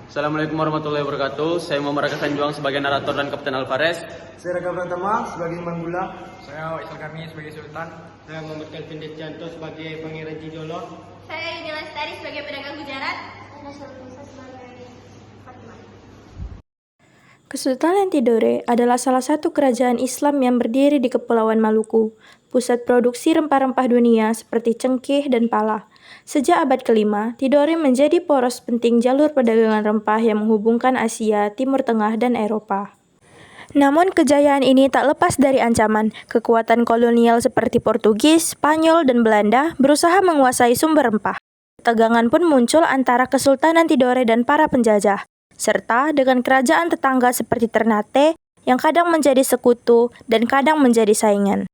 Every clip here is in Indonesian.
Assalamualaikum warahmatullahi wabarakatuh. Saya Muhammad Raka Sanjuang sebagai narator dan Kapten Alvarez. Saya Raka Pratama sebagai Manggula. Saya Isal Kami sebagai Sultan. Saya Muhammad Calvin Descanto sebagai Pangeran Jijolo. Saya Yuni Lestari sebagai pedagang Gujarat. Kesultanan Tidore adalah salah satu kerajaan Islam yang berdiri di Kepulauan Maluku, pusat produksi rempah-rempah dunia seperti cengkeh dan pala. Sejak abad ke-5, Tidore menjadi poros penting jalur perdagangan rempah yang menghubungkan Asia, Timur Tengah, dan Eropa. Namun kejayaan ini tak lepas dari ancaman. Kekuatan kolonial seperti Portugis, Spanyol, dan Belanda berusaha menguasai sumber rempah. Ketegangan pun muncul antara Kesultanan Tidore dan para penjajah, serta dengan kerajaan tetangga seperti Ternate yang kadang menjadi sekutu dan kadang menjadi saingan.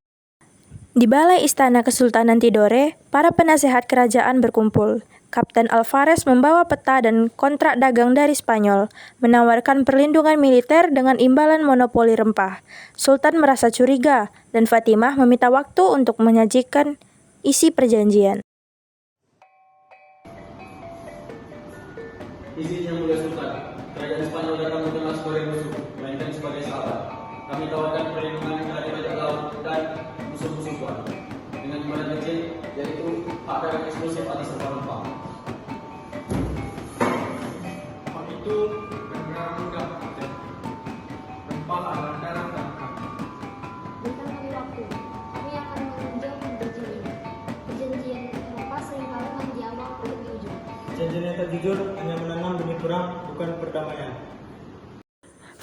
Di balai istana Kesultanan Tidore, para penasehat kerajaan berkumpul. Kapten Alvarez membawa peta dan kontrak dagang dari Spanyol, menawarkan perlindungan militer dengan imbalan monopoli rempah. Sultan merasa curiga, dan Fatimah meminta waktu untuk menyajikan isi perjanjian. Izin yang mulia Sultan, kerajaan Spanyol datang bukanlah sebagai musuh, melainkan sebagai sahabat. Kami tawarkan perlindungan dari bajak laut dan musuh-musuh Tuan, dengan imbalan kecil, yaitu hak dagang eksklusif atas rempah-rempah. Hak itu benar mudah, Kapten. Rempah adalah darah dan kami. Berikan kami waktu. Kami akan meninjau perjanjian ini. Perjanjian lepas seringkali di awal belum di ujung. Janjian yang tak jujur hanya menanam benih perang, bukan perdamaian.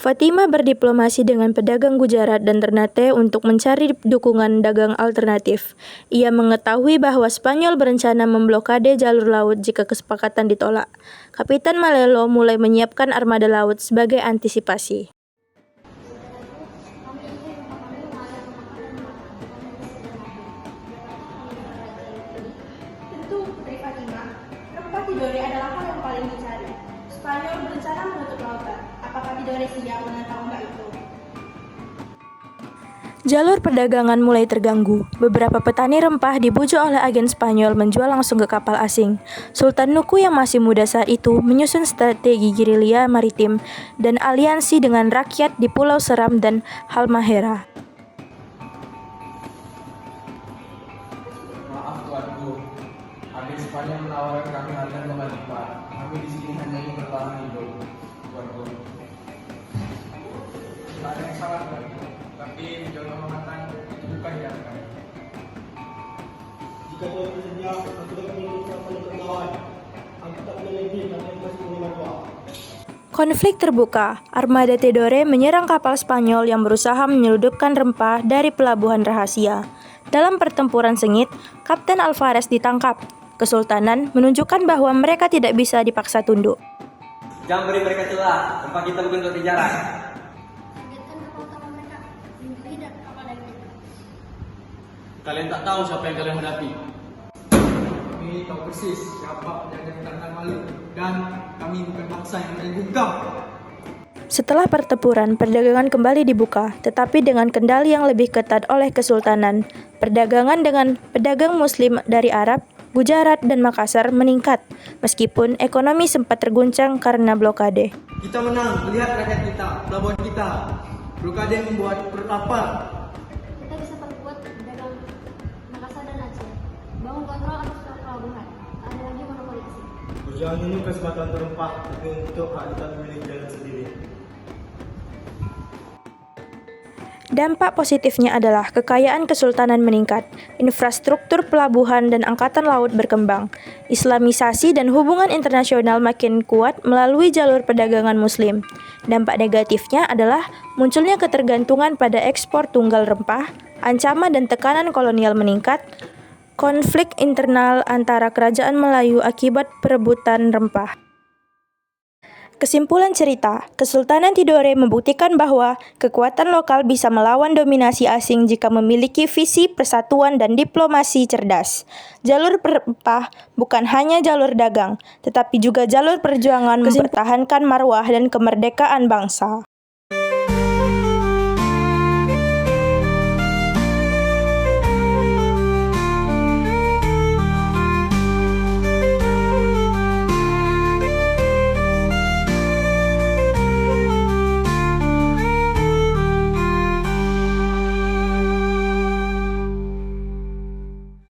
Fatimah berdiplomasi dengan pedagang Gujarat dan Ternate untuk mencari dukungan dagang alternatif. Ia mengetahui bahwa Spanyol berencana memblokade jalur laut jika kesepakatan ditolak. Kapitan Malelo mulai menyiapkan armada laut sebagai antisipasi. Kami ingin rempah kami mengalir ke makanan Tentu, Putri Fatimah, rempah Tidore adalah hal yang paling dicari. Spanyol berencana menutup lautan. Apakah Tidore siap menantang ombak itu? Jalur perdagangan mulai terganggu. Beberapa petani rempah dibujuk oleh agen Spanyol menjual langsung ke kapal asing. Sultan Nuku yang masih muda saat itu menyusun strategi gerilya maritim dan aliansi dengan rakyat di Pulau Seram dan Halmahera. Maaf Tuanku, agen Spanyol menawarkan kami harga kembali lipat. Kami di sini hanya ingin bertahan hidup, Tuanku. Tak ada yang salah, Tuanku. Tapi menjual kehormatan itu bukan jalan kami. Jika Tuan bersedia, aku dapat mengikut pasukan lawan. Aku tak boleh lebih karena aku masih punya Tuan. Konflik terbuka. Armada Tidore menyerang kapal Spanyol yang berusaha menyelundupkan rempah dari pelabuhan rahasia. Dalam pertempuran sengit, Kapten Alvarez ditangkap. Kesultanan menunjukkan bahwa mereka tidak bisa dipaksa tunduk. Jangan beri mereka celah, rempah kita bukan untuk dijarah. Targetkan kapal utama mereka. Lindungi dan kapal dagang kita. Kalian tak tahu siapa yang kalian hadapi. Kami tahu persis siapa yang datang malu dan kami bukan bangsa yang menggugam. Setelah pertempuran, perdagangan kembali dibuka, tetapi dengan kendali yang lebih ketat oleh Kesultanan. Perdagangan dengan pedagang Muslim dari Arab, Gujarat, dan Makassar meningkat, meskipun ekonomi sempat terguncang karena blokade. Kita menang, lihat rakyat kita, pelabuhan kita. Blokade membuat perut lapar. Kita bisa perkuat dagang Makassar dan Aceh. Bangun kontrol atas pelabuhan. Tak ada lagi monopoli asing. Perjuangan ini bukan semata untuk rempah, tapi untuk hak kita memilih jalan sendiri. Dampak positifnya adalah kekayaan kesultanan meningkat, infrastruktur pelabuhan dan angkatan laut berkembang, Islamisasi dan hubungan internasional makin kuat melalui jalur perdagangan Muslim. Dampak negatifnya adalah munculnya ketergantungan pada ekspor tunggal rempah, ancaman dan tekanan kolonial meningkat, konflik internal antara kerajaan Melayu akibat perebutan rempah. Kesimpulan cerita, Kesultanan Tidore membuktikan bahwa kekuatan lokal bisa melawan dominasi asing jika memiliki visi persatuan dan diplomasi cerdas. Jalur rempah bukan hanya jalur dagang, tetapi juga jalur perjuangan mempertahankan marwah dan kemerdekaan bangsa.